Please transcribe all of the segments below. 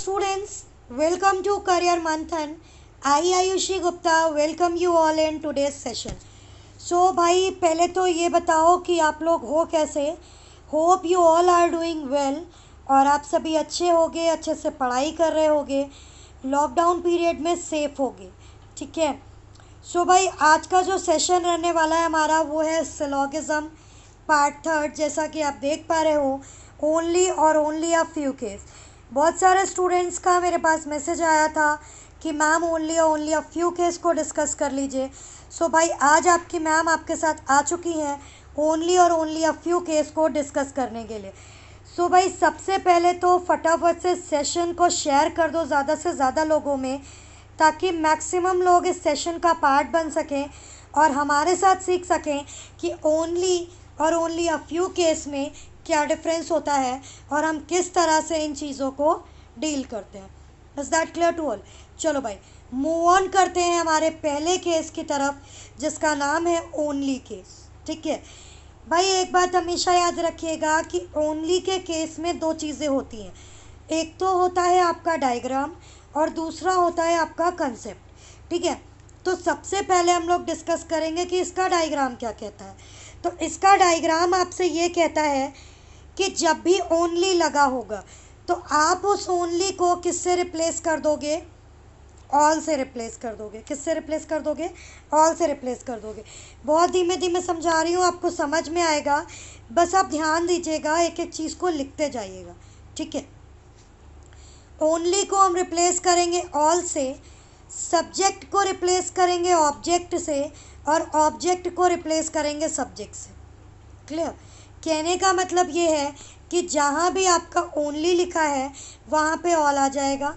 Students, welcome to Career Manthan. I Ayushi Gupta welcome you all in today's session. So भाई पहले तो ये बताओ कि आप लोग हो कैसे. Hope you all are doing well और आप सभी अच्छे होगे, अच्छे से पढ़ाई कर रहे होगे, लॉकडाउन पीरियड में सेफ होगे. ठीक है. सो भाई आज का जो सेशन रहने वाला है हमारा वो है सिलोगिज्म पार्ट थर्ड. जैसा कि आप देख पा रहे हो, ओनली और ओनली अ फ्यू केस. बहुत सारे स्टूडेंट्स का मेरे पास मैसेज आया था कि मैम ओनली और ओनली अ फ्यू केस को डिस्कस कर लीजिए. सो भाई आज आपकी मैम आपके साथ आ चुकी हैं ओनली और ओनली अ फ्यू केस को डिस्कस करने के लिए. सो भाई सबसे पहले तो फटाफट से सेशन को शेयर कर दो ज़्यादा से ज़्यादा लोगों में, ताकि मैक्सिमम लोग इस सेशन का पार्ट बन सकें और हमारे साथ सीख सकें कि ओनली और ओनली अ फ्यू केस में क्या डिफरेंस होता है और हम किस तरह से इन चीज़ों को डील करते हैं. Is that clear to all? चलो भाई मूव ऑन करते हैं हमारे पहले केस की तरफ, जिसका नाम है ओनली केस. ठीक है भाई, एक बात हमेशा याद रखिएगा कि ओनली के केस में दो चीज़ें होती हैं. एक तो होता है आपका डायग्राम और दूसरा होता है आपका कंसेप्ट. ठीक है, तो सबसे पहले हम लोग डिस्कस करेंगे कि इसका डायग्राम क्या कहता है. तो इसका डायग्राम आपसे ये कहता है कि जब भी ओनली लगा होगा तो आप उस ओनली को किससे रिप्लेस कर दोगे? ऑल से रिप्लेस कर दोगे. किससे रिप्लेस कर दोगे? ऑल से रिप्लेस कर दोगे. बहुत धीमे धीमे समझा रही हूँ, आपको समझ में आएगा. बस आप ध्यान दीजिएगा, एक एक चीज़ को लिखते जाइएगा. ठीक है, ओनली को हम रिप्लेस करेंगे ऑल से, सब्जेक्ट को रिप्लेस करेंगे ऑब्जेक्ट से और ऑब्जेक्ट को रिप्लेस करेंगे सब्जेक्ट से. क्लियर? कहने का मतलब ये है कि जहाँ भी आपका ओनली लिखा है वहाँ पे ऑल आ जाएगा,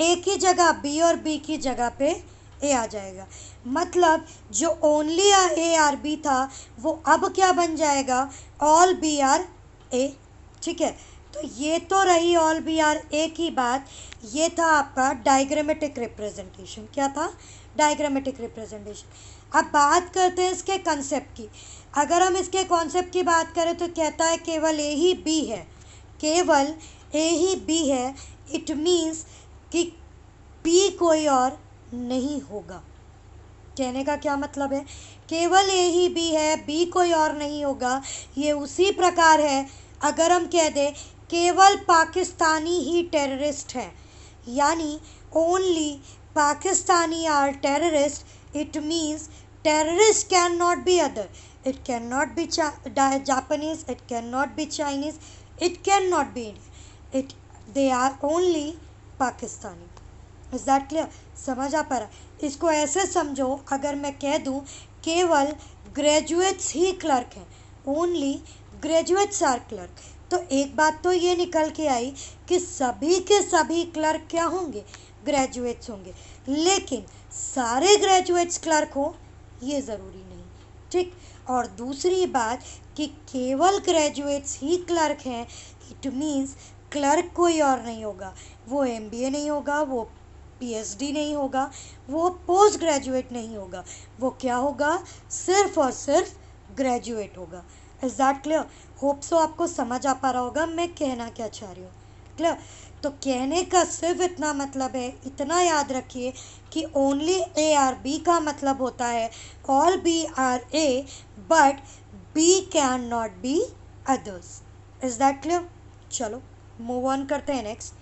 ए की जगह बी और बी की जगह पे ए आ जाएगा. मतलब जो ओनली ए आर बी था वो अब क्या बन जाएगा? ऑल बी आर ए. ठीक है, तो ये तो रही ऑल बी आर ए की बात. ये था आपका डायग्रामेटिक रिप्रेजेंटेशन. क्या था? Diagrammatic representation. अब बात करते हैं इसके कंसेप्ट की. अगर हम इसके कॉन्सेप्ट की बात करें तो कहता है केवल ए ही बी है. केवल ए ही बी है. इट मीन्स कि बी कोई और नहीं होगा. कहने का क्या मतलब है? केवल ए ही बी है, बी कोई और नहीं होगा. ये उसी प्रकार है अगर हम कह दें केवल पाकिस्तानी ही टेररिस्ट हैं, यानी only Pakistani are terrorist. It means terrorist cannot be other. It cannot be Japanese, it cannot be Chinese, it cannot be Indian. They are only Pakistani. Is that clear? समझ आ पा रहा? इसको ऐसे समझो, अगर मैं कह दूँ केवल ग्रेजुएट्स ही क्लर्क हैं, ओनली ग्रेजुएट्स आर क्लर्क, तो एक बात तो ये निकल के आई कि सभी के सभी क्लर्क क्या होंगे? ग्रेजुएट्स होंगे. लेकिन सारे ग्रेजुएट्स क्लर्क हो ये ज़रूरी नहीं. ठीक. और दूसरी बात कि केवल ग्रेजुएट्स ही क्लर्क हैं. इट मीन्स क्लर्क कोई और नहीं होगा. वो एमबीए नहीं होगा, वो पीएचडी नहीं होगा, वो पोस्ट ग्रेजुएट नहीं होगा. वो क्या होगा? सिर्फ और सिर्फ ग्रेजुएट होगा. Is that clear? Hope so आपको समझ आ पा रहा होगा मैं कहना क्या चाह रही हूँ. क्लियर? तो कहने का सिर्फ इतना मतलब है, इतना याद रखिए कि ओनली ए आर बी का मतलब होता है all B are A, but B can not be others. Is that clear? चलो मूव ऑन करते हैं next.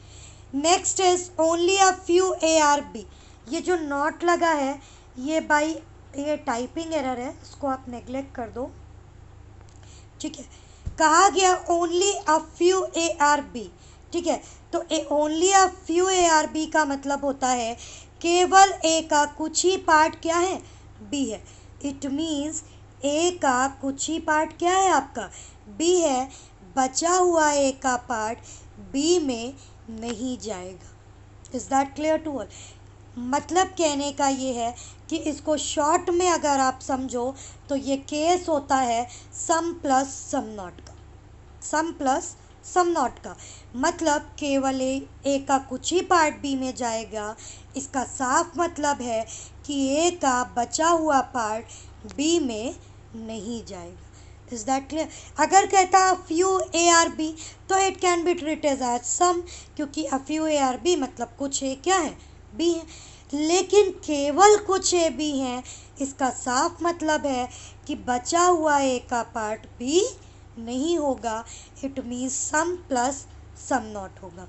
Next is only a few A are B. ये जो नॉट लगा है ये बाई ये टाइपिंग एरर है, इसको आप नेग्लेक्ट कर दो. ठीक है, कहा गया only a few A are B. ठीक है, तो A only a few A are B का मतलब होता है केवल ए का कुछ ही पार्ट क्या है? बी है. इट मीन्स ए का कुछ ही पार्ट क्या है? आपका बी है. बचा हुआ ए का पार्ट बी में नहीं जाएगा. Is that clear to all? मतलब कहने का ये है कि इसको शॉर्ट में अगर आप समझो तो ये केस होता है सम प्लस सम नॉट का. सम प्लस सम नॉट का मतलब केवल ए का कुछ ही पार्ट बी में जाएगा. इसका साफ मतलब है कि ए का बचा हुआ पार्ट बी में नहीं जाएगा. Is that clear? अगर कहता फ्यू ए आर बी तो it can be treated as some, क्योंकि a few A are B मतलब कुछ ए क्या है, बी है। लेकिन केवल कुछ ए बी हैं, इसका साफ मतलब है कि बचा हुआ ए का पार्ट बी नहीं होगा। It means some plus some not होगा।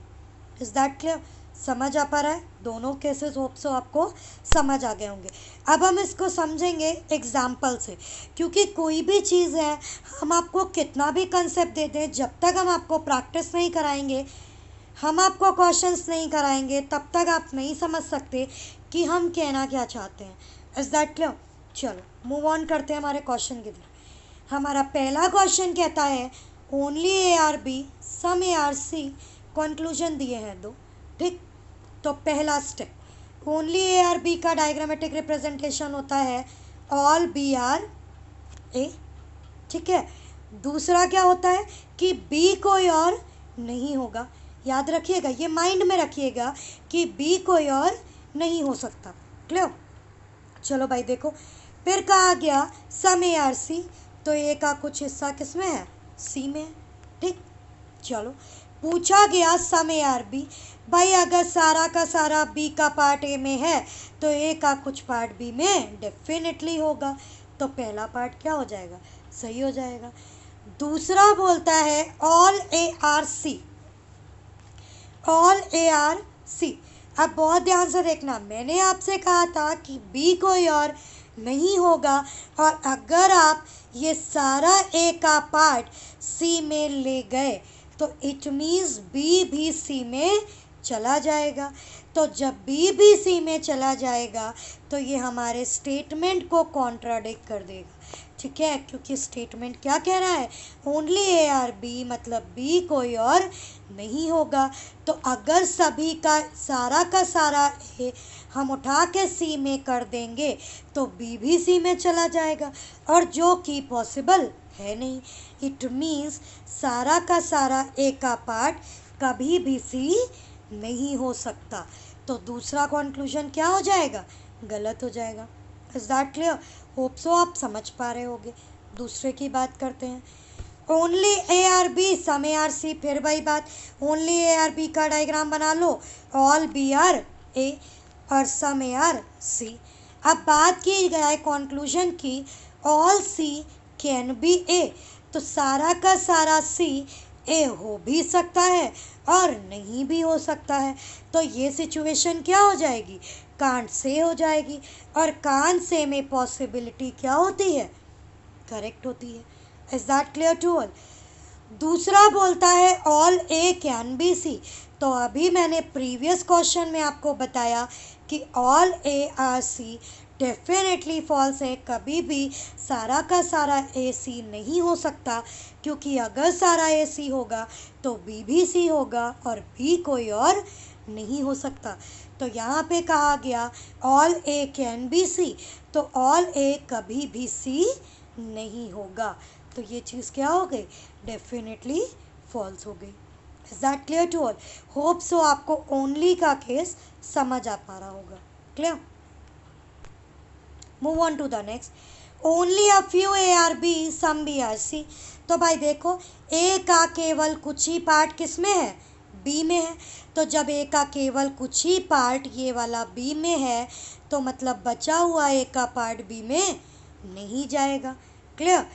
Is that clear? समझ आ पा रहा है? दोनों केसेस होप सो आपको समझ आ गए होंगे। अब हम इसको समझेंगे एग्जाम्पल से, क्योंकि कोई भी चीज़ है, हम आपको कितना भी कंसेप्ट दे दें, जब तक हम आपको प्रैक्टिस नहीं कराएंगे, हम आपको क्वेश्चंस नहीं कराएंगे, तब तक आप नहीं समझ सकते कि हम कहना क्या चाहते हैं। Is that clear? चलो मूव ऑन करते हैं हमारे क्वेश्चन की तरफ। हमारा पहला क्वेश्चन कहता है only A are B some A are C, conclusion दिए हैं दो। ठीक, तो पहला step, only A are B का डायग्रामेटिक रिप्रेजेंटेशन होता है ऑल बी आर ए। ठीक है, दूसरा क्या होता है कि बी कोई और नहीं होगा। याद रखिएगा, ये माइंड में रखिएगा कि बी कोई और नहीं हो सकता। क्लियर? चलो भाई देखो, फिर कहा गया सम ए आर सी, तो ए का कुछ हिस्सा किस में है, सी में है। ठीक, चलो पूछा गया सम ए आर बी, भाई अगर सारा का सारा बी का पार्ट ए में है तो ए का कुछ पार्ट बी में डेफिनेटली होगा। तो पहला पार्ट क्या हो जाएगा, सही हो जाएगा। दूसरा बोलता है all A are C, all A are C. अब बहुत ध्यान से देखना, मैंने आपसे कहा था कि बी कोई और नहीं होगा, और अगर आप ये सारा ए का पार्ट सी में ले गए तो इट मीन्स बी भी सी में चला जाएगा। तो जब बी भी सी में चला जाएगा तो ये हमारे स्टेटमेंट को कॉन्ट्राडिक्ट कर देगा। ठीक है, क्योंकि स्टेटमेंट क्या कह रहा है, ओनली ए आर बी मतलब बी कोई और नहीं होगा। तो अगर सभी का सारा ए हम उठा के सी में कर देंगे तो बी भी सी में चला जाएगा, और जो कि पॉसिबल है नहीं। इट मीन्स सारा का सारा ए का पार्ट कभी भी सी नहीं हो सकता। तो दूसरा कंक्लूजन क्या हो जाएगा, गलत हो जाएगा। Is that clear? Hope so आप समझ पा रहे होगे। दूसरे की बात करते हैं, only A are B some A are C. फिर वही बात, ओनली ए आर बी का डायग्राम बना लो, ऑल बी आर ए और सम ए आर सी। अब बात की जाए कंक्लूजन की, all C can be A, तो सारा का सारा सी ए हो भी सकता है और नहीं भी हो सकता है। तो ये सिचुएशन क्या हो जाएगी, कांट से हो जाएगी, और कांट से में पॉसिबिलिटी क्या होती है, करेक्ट होती है। Is that clear to all? दूसरा बोलता है all A can be C. तो अभी मैंने प्रीवियस क्वेश्चन में आपको बताया कि all A are C definitely false है, कभी भी सारा का सारा ए सी नहीं हो सकता, क्योंकि अगर सारा ए सी होगा तो बी भी सी होगा, और बी कोई और नहीं हो सकता। तो यहाँ पे कहा गया all A can be C, तो ऑल ए कभी भी सी नहीं होगा। तो ये चीज़ क्या हो गई, डेफिनेटली फॉल्स हो गई। Is that clear to all? Hope so आपको ओनली का केस समझ आ पा रहा होगा। Clear? Move on to the next, only a few A are B some B are C. तो भाई देखो, ए का केवल कुछ ही पार्ट किस में है, बी में है। तो जब ए का केवल कुछ ही पार्ट ये वाला बी में है, तो मतलब बचा हुआ ए का पार्ट बी में नहीं जाएगा। क्लियर?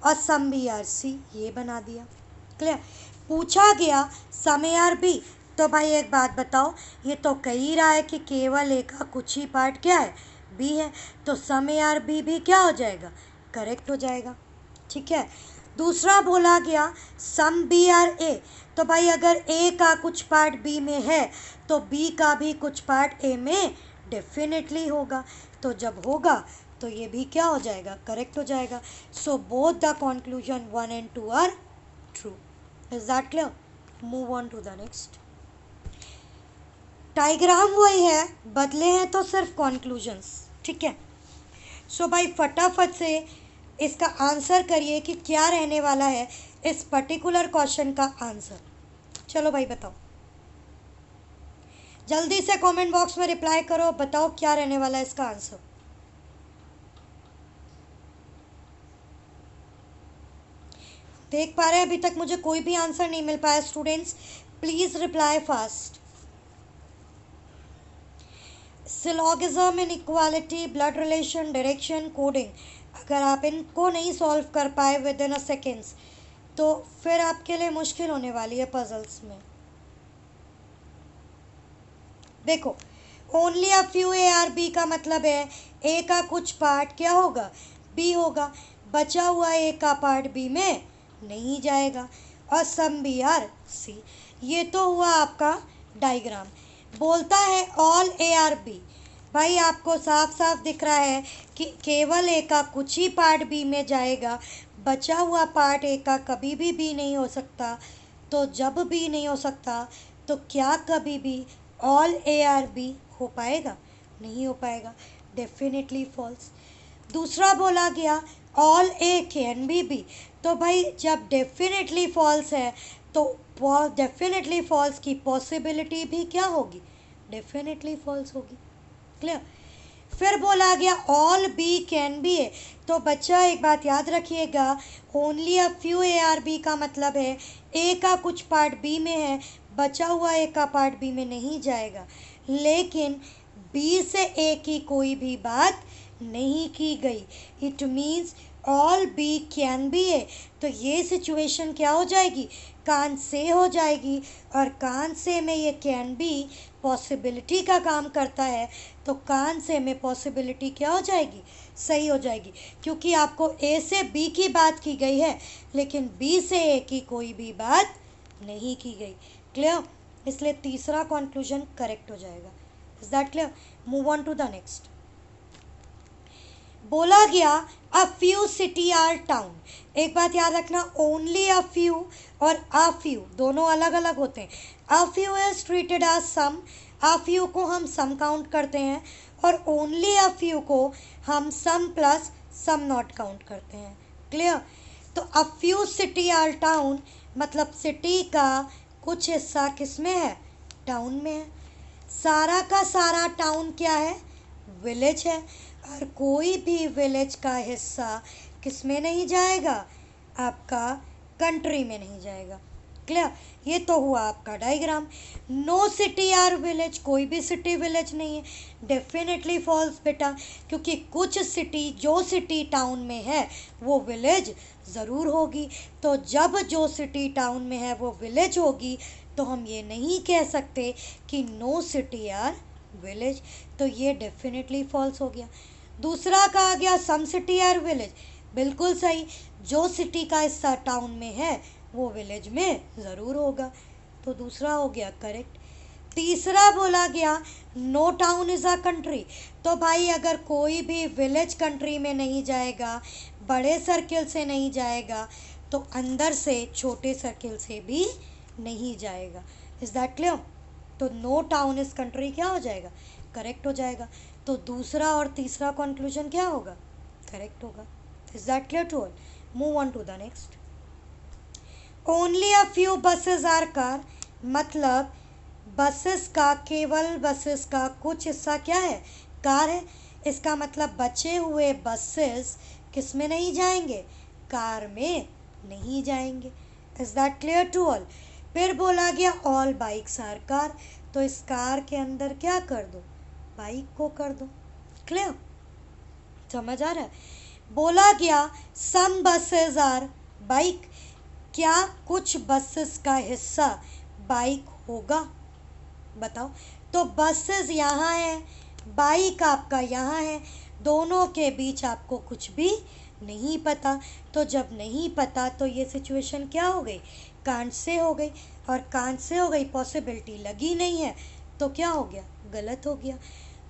और सम बी आर सी ये बना दिया। क्लियर? पूछा गया सम ए आर बी, तो भाई एक बात बताओ, ये तो कह ही रहा है कि केवल ए का कुछ ही पार्ट क्या है, बी है। तो सम ए आर बी भी क्या हो जाएगा, करेक्ट हो जाएगा। ठीक है, दूसरा बोला गया सम बी आर ए, तो भाई अगर ए का कुछ पार्ट बी में है तो बी का भी कुछ पार्ट ए में डेफिनेटली होगा। तो जब होगा तो ये भी क्या हो जाएगा, करेक्ट हो जाएगा। So both the conclusion 1 and 2 are true. Is that clear? Move on to the next. Diagram वही है, बदले हैं तो सिर्फ कंक्लूजन्स। ठीक है, सो भाई फटाफट से इसका आंसर करिए कि क्या रहने वाला है इस पर्टिकुलर क्वेश्चन का आंसर। चलो भाई बताओ, जल्दी से कमेंट बॉक्स में रिप्लाई करो, बताओ क्या रहने वाला है इसका आंसर। देख पा रहे हैं? अभी तक मुझे कोई भी आंसर नहीं मिल पाया students, please reply fast. Syllogism, inequality, blood relation, direction, coding, अगर आप इनको नहीं सॉल्व कर पाए विद इन अ सेकेंड्स तो फिर आपके लिए मुश्किल होने वाली है पजल्स में। देखो, only a few A are B का मतलब है ए का कुछ पार्ट क्या होगा, बी होगा, बचा हुआ ए का पार्ट बी में नहीं जाएगा, और सम बी आर सी। ये तो हुआ आपका डायग्राम। बोलता है ऑल ए आर बी। भाई आपको साफ साफ दिख रहा है कि केवल ए का कुछ ही पार्ट बी में जाएगा, बचा हुआ पार्ट ए का कभी भी बी नहीं हो सकता। तो जब बी नहीं हो सकता तो क्या कभी भी ऑल ए आर बी हो पाएगा? नहीं हो पाएगा, डेफिनेटली फॉल्स। दूसरा बोला गया ऑल ए कैन बी। तो भाई जब डेफिनेटली फॉल्स है तो डेफिनेटली फॉल्स की पॉसिबिलिटी भी क्या होगी? डेफिनेटली फॉल्स होगी। क्लियर? फिर बोला गया all B can be A. तो बच्चा एक बात याद रखिएगा, only a few A are B का मतलब है ए का कुछ पार्ट बी में है, बचा हुआ ए का पार्ट बी में नहीं जाएगा। लेकिन बी से ए की कोई भी बात नहीं की गई। It means all B can be A. तो ये सिचुएशन क्या हो जाएगी? कान से हो जाएगी, और कान से में ये कैन बी पॉसिबिलिटी का काम करता है, तो कान से में पॉसिबिलिटी क्या हो जाएगी? सही हो जाएगी, क्योंकि आपको ए से बी की बात की गई है लेकिन बी से ए की कोई भी बात नहीं की गई। क्लियर? इसलिए तीसरा कंक्लूजन करेक्ट हो जाएगा। Is that clear? Move on to the next. बोला गया a few city are town. एक बात याद रखना, ओनली अ फ्यू और अ फ्यू दोनों अलग अलग होते हैं। A few is treated as some, a few को हम सम काउंट करते हैं, और ओनली अ फ्यू को हम some plus some not count करते हैं। क्लियर? तो a few city are town मतलब सिटी का कुछ हिस्सा किस में है? टाउन में है। सारा का सारा टाउन क्या है? विलेज है, और कोई भी विलेज का हिस्सा किस में नहीं जाएगा? आपका कंट्री में नहीं जाएगा। क्लियर? ये तो हुआ आपका diagram. No city are village, कोई भी सिटी विलेज नहीं है। डेफिनेटली फॉल्स बेटा, क्योंकि कुछ सिटी जो सिटी टाउन में है वो विलेज ज़रूर होगी। तो जब जो सिटी टाउन में है वो विलेज होगी तो हम ये नहीं कह सकते कि नो सिटी आर विलेज। तो ये डेफिनेटली फॉल्स हो गया। दूसरा कहा गया सम सिटी आर विलेज, बिल्कुल सही, जो सिटी का हिस्सा टाउन में है वो विलेज में ज़रूर होगा। तो दूसरा हो गया करेक्ट। तीसरा बोला गया no town is a country. तो भाई अगर कोई भी विलेज कंट्री में नहीं जाएगा, बड़े सर्किल से नहीं जाएगा, तो अंदर से छोटे सर्किल से भी नहीं जाएगा। Is that clear? तो नो टाउन इज़ कंट्री क्या हो जाएगा? करेक्ट हो जाएगा। तो दूसरा और तीसरा कंक्लूजन क्या होगा? करेक्ट होगा। Is that clear to all? Move on to the next. Only a few buses are car, मतलब बसेस का, केवल बसेस का कुछ हिस्सा क्या है? कार है। इसका मतलब बचे हुए बसेस किस में नहीं जाएंगे? कार में नहीं जाएंगे। Is that clear to all? फिर बोला गया ऑल बाइक्स आर कार। तो इस कार के अंदर क्या कर दो? बाइक को कर दो। क्लियर? समझ आ रहा है? बोला गया सम बसेस आर बाइक, क्या कुछ बसेस का हिस्सा बाइक होगा? बताओ। तो बसेस यहाँ है, बाइक आपका यहाँ है, दोनों के बीच आपको कुछ भी नहीं पता। तो जब नहीं पता तो ये सिचुएशन क्या हो गई? कांट से हो गई, और कांट से हो गई, पॉसिबिलिटी लगी नहीं है, तो क्या हो गया? गलत हो गया।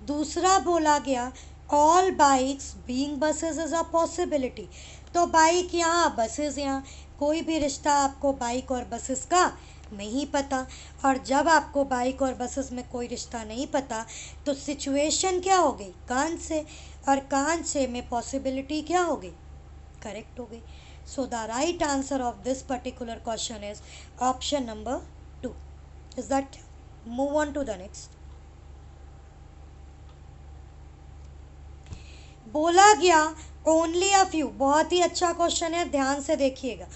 दूसरा बोला गया all bikes being buses is a possibility. तो बाइक यहाँ, बसेस यहाँ, कोई भी रिश्ता आपको बाइक और बसेस का नहीं पता। और जब आपको बाइक और बसेस में कोई रिश्ता नहीं पता तो सिचुएशन क्या हो गई? कान से, और कान से में पॉसिबिलिटी क्या हो गई? करेक्ट हो गई। So the right answer of this particular question is option number 2। Is that? Move on to the next. बोला गया ओनली अ फ्यू, बहुत ही अच्छा क्वेश्चन है, ध्यान से देखिएगा।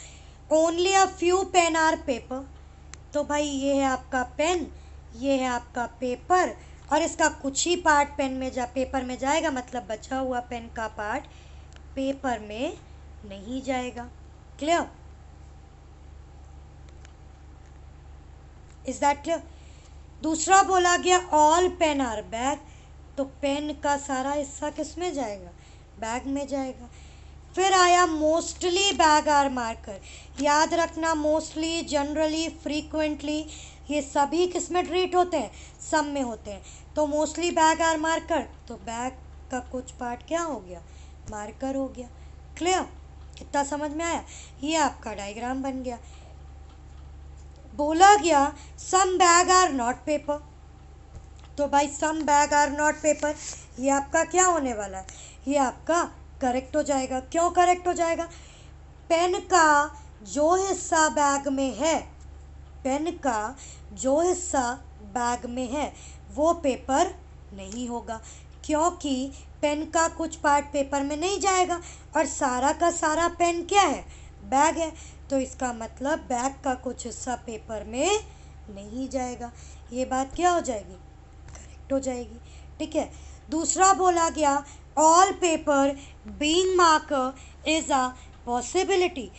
Only a few pen are paper. तो भाई ये है आपका पेन, ये है आपका पेपर, और इसका कुछ ही पार्ट पेपर में जाएगा, मतलब बचा हुआ पेन का पार्ट पेपर में नहीं जाएगा। क्लियर? Is that clear? दूसरा बोला गया ऑल पेन आर बैग। तो पेन का सारा हिस्सा किस में जाएगा? बैग में जाएगा। फिर आया मोस्टली बैग आर मार्कर। याद रखना, मोस्टली, जनरली, फ्रीक्वेंटली, ये सभी किस में ट्रीट होते हैं? सब में होते हैं। तो मोस्टली बैग आर मार्कर, तो बैग का कुछ पार्ट क्या हो गया? मार्कर हो गया। क्लियर? कितना समझ में आया? ये आपका डायग्राम बन गया। बोला गया सम बैग आर नॉट पेपर। तो भाई सम बैग आर नॉट पेपर, ये आपका क्या होने वाला है? ये आपका करेक्ट हो जाएगा। क्यों करेक्ट हो जाएगा? पेन का जो हिस्सा बैग में है, पेन का जो हिस्सा बैग में है वो पेपर नहीं होगा, क्योंकि पेन का कुछ पार्ट पेपर में नहीं जाएगा और सारा का सारा पेन क्या है? बैग है। तो इसका मतलब बैग का कुछ हिस्सा पेपर में नहीं जाएगा। ये बात क्या हो जाएगी? करेक्ट हो जाएगी। ठीक है। दूसरा बोला गया all paper being marker is a possibility.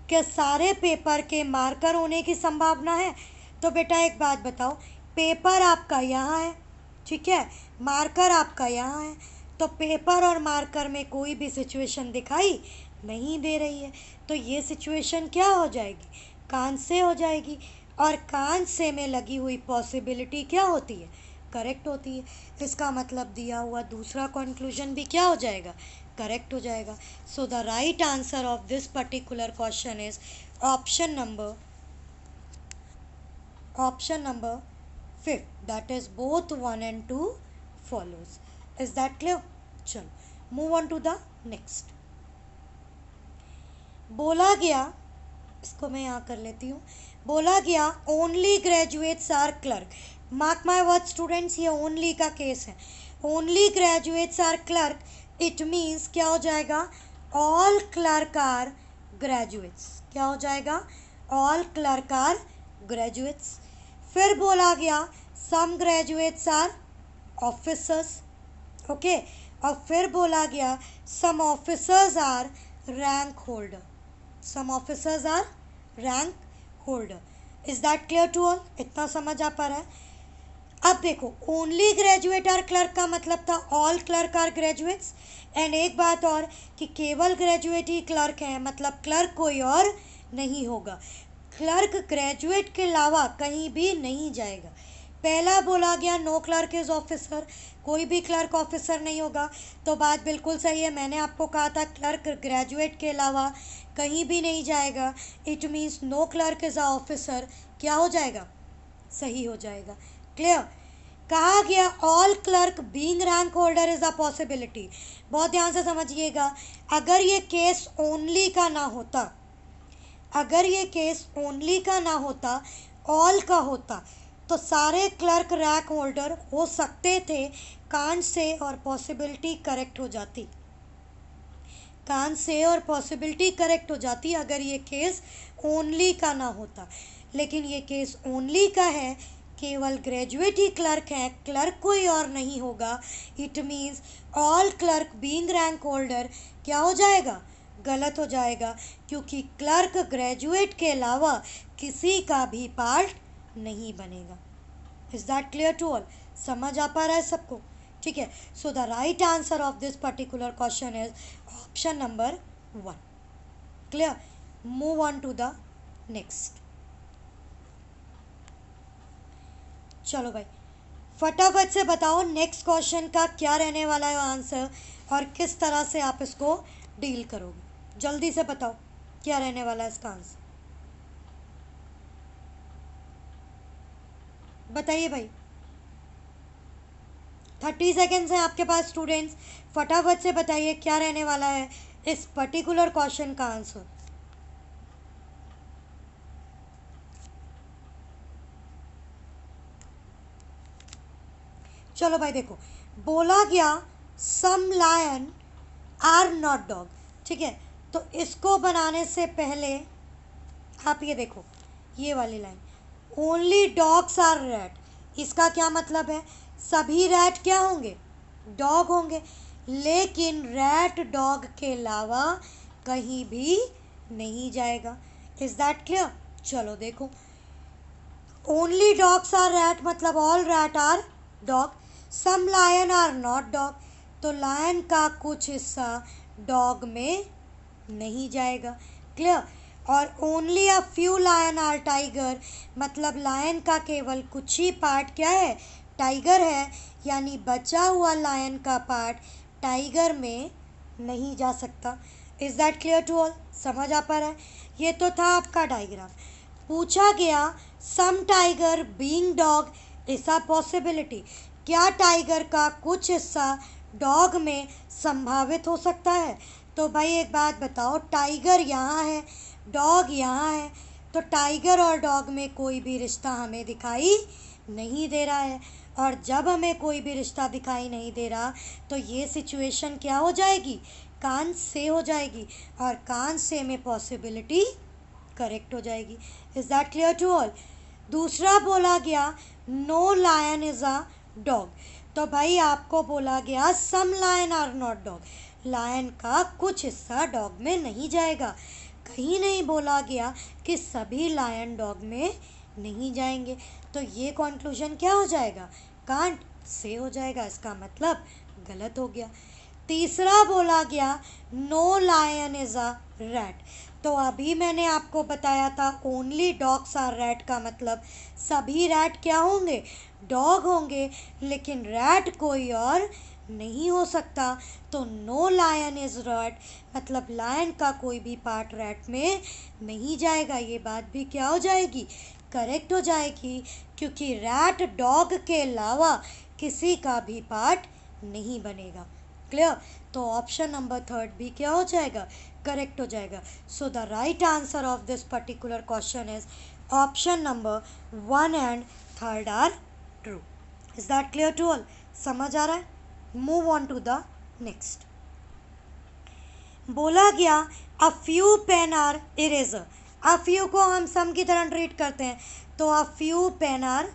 क्या सारे पेपर के मार्कर होने की संभावना है? तो बेटा एक बात बताओ, पेपर आपका यहाँ है, ठीक है, मार्कर आपका यहाँ है, तो पेपर और मार्कर में कोई भी सिचुएशन दिखाई नहीं दे रही है। तो ये सिचुएशन क्या हो जाएगी? कान से हो जाएगी, और कान से में लगी हुई पॉसिबिलिटी क्या होती है? करेक्ट होती है। इसका मतलब दिया हुआ दूसरा कंक्लूजन भी क्या हो जाएगा? करेक्ट हो जाएगा। So the right answer of this particular question is option number 5, that is both 1 and 2 follows. Is that clear? चलो move on to the next. बोला गया, इसको मैं यहाँ कर लेती हूँ। बोला गया only graduates are clerk. Mark my word students, ये ओनली का केस है। Only graduates are clerk, it means क्या हो जाएगा? All clerk are graduates. क्या हो जाएगा? All clerk are graduates. फिर बोला गया some graduates are officers. Okay. और फिर बोला गया some officers are rank holder. Some officers are rank holder. Is that clear to all? इतना समझ आ पा रहा है? अब देखो, ओनली ग्रेजुएट आर क्लर्क का मतलब था all clerk are graduates. And एक बात और कि केवल ग्रेजुएट ही क्लर्क है, मतलब क्लर्क कोई और नहीं होगा। क्लर्क ग्रेजुएट के अलावा कहीं भी नहीं जाएगा। पहला बोला गया नो क्लर्क इज ऑफिसर, कोई भी क्लर्क ऑफिसर नहीं होगा। तो बात बिल्कुल सही है, मैंने आपको कहा था क्लर्क ग्रेजुएट के अलावा कहीं भी नहीं जाएगा। It means no clerk is a officer. क्या हो जाएगा? सही हो जाएगा। क्लियर? कहा गया all clerk being rank holder is a possibility. बहुत ध्यान से समझिएगा, अगर ये केस ओनली का ना होता, अगर ये केस ओनली का ना होता, ऑल का होता, तो सारे क्लर्क रैंक होल्डर हो सकते थे। कान से और पॉसिबिलिटी करेक्ट हो जाती, कान से और पॉसिबिलिटी करेक्ट हो जाती अगर ये केस ओनली का ना होता। लेकिन ये केस ओनली का है, केवल ग्रेजुएट ही क्लर्क है, क्लर्क कोई और नहीं होगा। It means all clerk being rank holder क्या हो जाएगा? गलत हो जाएगा, क्योंकि क्लर्क ग्रेजुएट के अलावा किसी का भी पार्ट नहीं बनेगा। Is that clear to all? समझ आ पा रहा है सबको? ठीक है। So the right answer of this particular question is option number 1। Clear? Move on to the next. चलो भाई फटाफट से बताओ नेक्स्ट क्वेश्चन का क्या रहने वाला है आंसर, और किस तरह से आप इसको डील करोगे। जल्दी से बताओ क्या रहने वाला है इसका आंसर, बताइए भाई। 30 सेकेंड्स हैं आपके पास स्टूडेंट्स, फटाफट से बताइए क्या रहने वाला है इस पर्टिकुलर क्वेश्चन का आंसर। चलो भाई देखो, बोला गया some lion are not dog. ठीक है, तो इसको बनाने से पहले आप ये देखो, ये वाली line, only dogs are rat, इसका क्या मतलब है? सभी रैट क्या होंगे? डॉग होंगे, लेकिन रैट डॉग के अलावा कहीं भी नहीं जाएगा। Is that clear? चलो देखो, ओनली डॉग्स आर रैट मतलब all rat are dog, some lion are not dog, तो लायन का कुछ हिस्सा डॉग में नहीं जाएगा। क्लियर? और only a few lion are tiger मतलब लायन का केवल कुछ ही पार्ट क्या है? टाइगर है, यानी बचा हुआ लायन का पार्ट टाइगर में नहीं जा सकता। Is that clear to all? समझ आ पा रहा है? ये तो था आपका डायग्राम। पूछा गया some tiger being dog is a possibility, क्या टाइगर का कुछ हिस्सा डॉग में संभावित हो सकता है? तो भाई एक बात बताओ, टाइगर यहाँ है, डॉग यहाँ है, तो टाइगर और डॉग में कोई भी रिश्ता हमें दिखाई नहीं दे रहा है। और जब हमें कोई भी रिश्ता दिखाई नहीं दे रहा तो ये सिचुएशन क्या हो जाएगी? कान से हो जाएगी, और कान से में पॉसिबिलिटी करेक्ट हो जाएगी। Is that clear to all? दूसरा बोला गया no lion is a dog, तो भाई आपको बोला गया some lion are not dog, lion का कुछ हिस्सा डॉग में नहीं जाएगा। कहीं नहीं बोला गया कि सभी लायन डॉग में नहीं जाएंगे, तो ये कॉन्क्लूजन क्या हो जाएगा? कांट से हो जाएगा, इसका मतलब गलत हो गया। तीसरा बोला गया no lion is a rat, तो अभी मैंने आपको बताया था ओनली डॉग्स आर रैट का मतलब सभी रैट क्या होंगे? डॉग होंगे, लेकिन रैट कोई और नहीं हो सकता। तो नो लायन इज रैट मतलब लायन का कोई भी पार्ट रैट में नहीं जाएगा। ये बात भी क्या हो जाएगी? करेक्ट हो जाएगी, क्योंकि रैट डॉग के अलावा किसी का भी पार्ट नहीं बनेगा। क्लियर? तो ऑप्शन नंबर थर्ड भी क्या हो जाएगा? करेक्ट हो जाएगा। So the right answer of this particular question is option number one and third are true. Is that clear to all? समझ आ रहा है? Move on to the next. बोला गया a few pen are eraser, a few को हम some की तरह ट्रीट करते हैं, तो a few pen are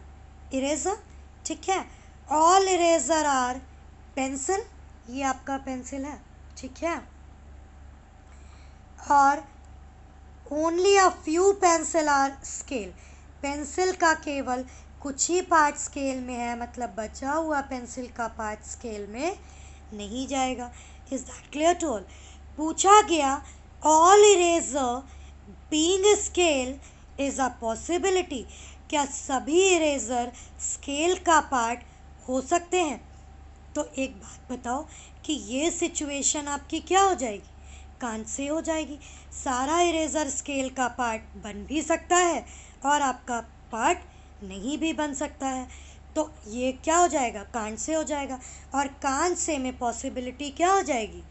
eraser, ठीक है। ऑल इरेजर आर पेंसिल, ये आपका पेंसिल है, ठीक है। और only a few pencil are scale, pencil का केवल कुछ ही पार्ट स्केल में है, मतलब बचा हुआ पेंसिल का पार्ट स्केल में नहीं जाएगा। Is that clear to all? पूछा गया all eraser being scale is a possibility, क्या सभी इरेजर स्केल का पार्ट हो सकते हैं? तो एक बात बताओ कि ये सिचुएशन आपकी क्या हो जाएगी? कान से हो जाएगी। सारा इरेजर स्केल का पार्ट बन भी सकता है और आपका पार्ट नहीं भी बन सकता है, तो ये क्या हो जाएगा? कान से हो जाएगा, और कान से में पॉसिबिलिटी क्या हो जाएगी?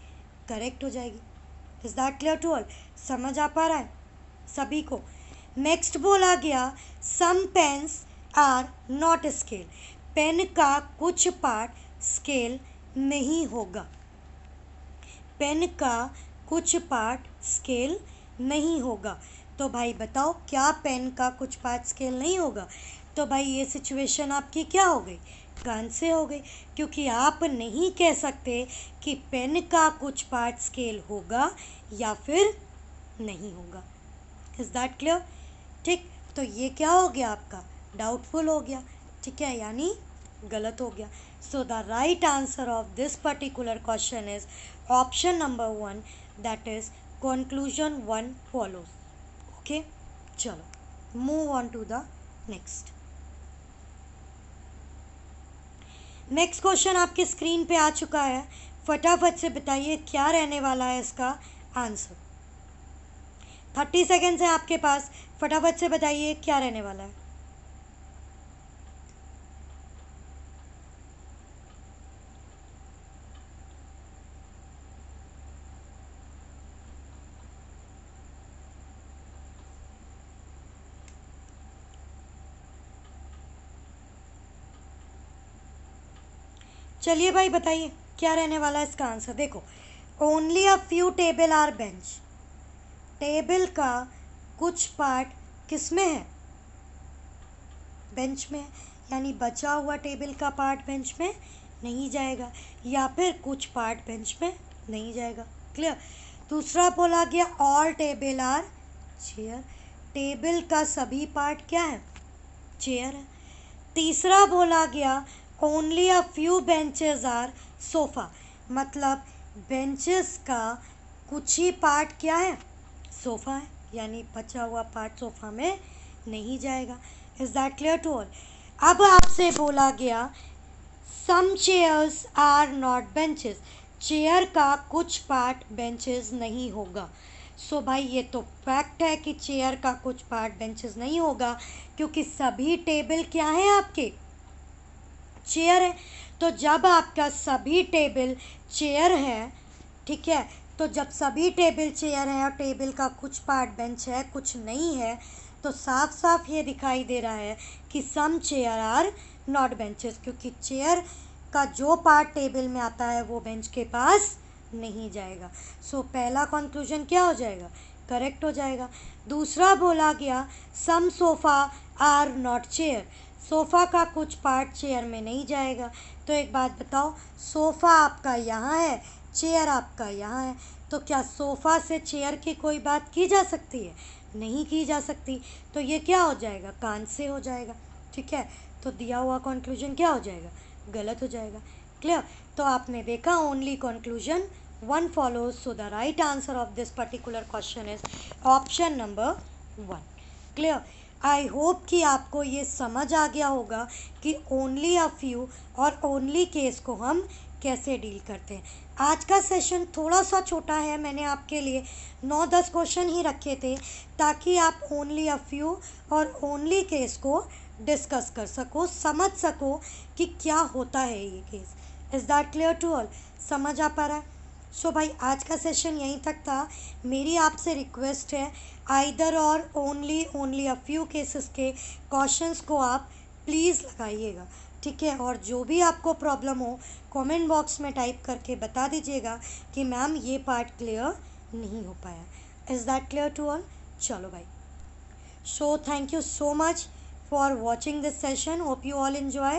करेक्ट हो जाएगी। Is that clear to all? समझ आ पा रहा है सभी को? नेक्स्ट बोला गया some pens are not scale, pen का कुछ पार्ट स्केल नहीं होगा, पेन का कुछ पार्ट स्केल नहीं होगा। तो भाई बताओ क्या पेन का कुछ पार्ट स्केल नहीं होगा? तो भाई ये सिचुएशन आपकी क्या हो गई? कान से हो गई, क्योंकि आप नहीं कह सकते कि पेन का कुछ पार्ट स्केल होगा या फिर नहीं होगा। Is that clear? ठीक, तो ये क्या हो गया आपका? डाउटफुल हो गया, ठीक है, यानी गलत हो गया। So the right answer of this particular question is option number one, that is conclusion one follows. Okay, चलो move on to the next. Next question आपके स्क्रीन पे आ चुका है, फटाफट से बताइए क्या रहने वाला है इसका आंसर। 30 सेकेंड्स है आपके पास, फटाफट से बताइए क्या रहने वाला है। चलिए भाई बताइए क्या रहने वाला है इसका आंसर। देखो, only a few table are bench, table का कुछ पार्ट किस में है, बेंच में, यानी बचा हुआ टेबल का पार्ट बेंच में नहीं जाएगा, या फिर कुछ पार्ट बेंच में नहीं जाएगा। क्लियर। दूसरा बोला गया all table are chair, table का सभी पार्ट क्या है, चेयर है। तीसरा बोला गया only a few benches are sofa, मतलब बेंचेस का कुछ ही पार्ट क्या है, सोफ़ा है, यानी बचा हुआ पार्ट सोफ़ा में नहीं जाएगा। Is that clear to all. अब आपसे बोला गया some chairs are not benches, chair का कुछ पार्ट बेंचेस नहीं होगा। सो भाई ये तो फैक्ट है कि चेयर का कुछ पार्ट बेंचेस नहीं होगा, क्योंकि सभी टेबल क्या है आपके, चेयर है। तो जब आपका सभी टेबल चेयर है, ठीक है, तो जब सभी टेबल चेयर है और टेबल का कुछ पार्ट बेंच है कुछ नहीं है, तो साफ साफ ये दिखाई दे रहा है कि सम चेयर आर नॉट बेंचेस, क्योंकि चेयर का जो पार्ट टेबल में आता है वो बेंच के पास नहीं जाएगा। सो पहला कंक्लूजन क्या हो जाएगा, करेक्ट हो जाएगा। दूसरा बोला गया some sofa are not chair, sofa का कुछ पार्ट चेयर में नहीं जाएगा। तो एक बात बताओ, सोफ़ा आपका यहाँ है, चेयर आपका यहाँ है, तो क्या सोफ़ा से चेयर की कोई बात की जा सकती है, नहीं की जा सकती। तो ये क्या हो जाएगा, कान से हो जाएगा। ठीक है, तो दिया हुआ कंक्लूजन क्या हो जाएगा, गलत हो जाएगा। क्लियर। तो आपने देखा only conclusion one follows, so the right answer of this particular question is option number 1। Clear. I hope कि आपको ये समझ आ गया होगा कि ओनली अ फ्यू और ओनली केस को हम कैसे डील करते हैं। आज का सेशन थोड़ा सा छोटा है, मैंने आपके लिए 9-10 क्वेश्चन ही रखे थे ताकि आप ओनली अ फ्यू और ओनली केस को डिस्कस कर सको, समझ सको कि क्या होता है ये case. Is that clear to all, समझ आ पा रहा है। सो भाई आज का सेशन यहीं तक था। मेरी आपसे रिक्वेस्ट है, आइदर और ओनली अ फ्यू केसेस के क्वेश्चंस को आप प्लीज़ लगाइएगा, ठीक है। और जो भी आपको प्रॉब्लम हो कमेंट बॉक्स में टाइप करके बता दीजिएगा कि मैम ये पार्ट क्लियर नहीं हो पाया। Is that clear to all. चलो भाई, so thank you so much for watching this session, hope you all enjoy.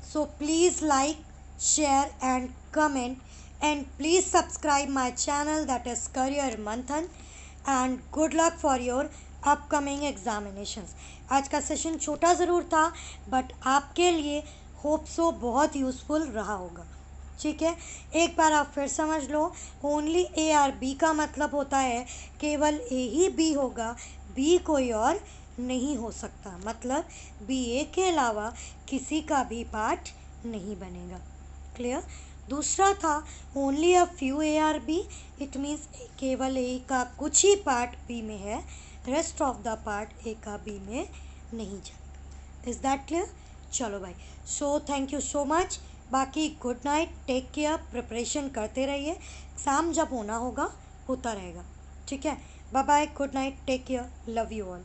So please like, share and comment, and please subscribe my channel, that is Career Manthan, and good luck for your upcoming examinations. आज का session छोटा ज़रूर था but आपके लिए hope so बहुत useful रहा होगा, ठीक है। एक बार आप फिर समझ लो, ओनली ए आर बी का मतलब होता है केवल ए ही बी होगा, बी कोई और नहीं हो सकता, मतलब बी ए के अलावा किसी का भी पार्ट नहीं बनेगा। क्लियर। दूसरा था only a few A are B, it means केवल ए का कुछ ही पार्ट बी में है, rest of the part A का बी में नहीं जाएगा। Is that clear. चलो भाई, so thank you so much. बाकी good night, take care, preparation करते रहिए, एग्ज़ाम जब होना होगा होता रहेगा, ठीक है। Bye bye, good night, take care, love you all.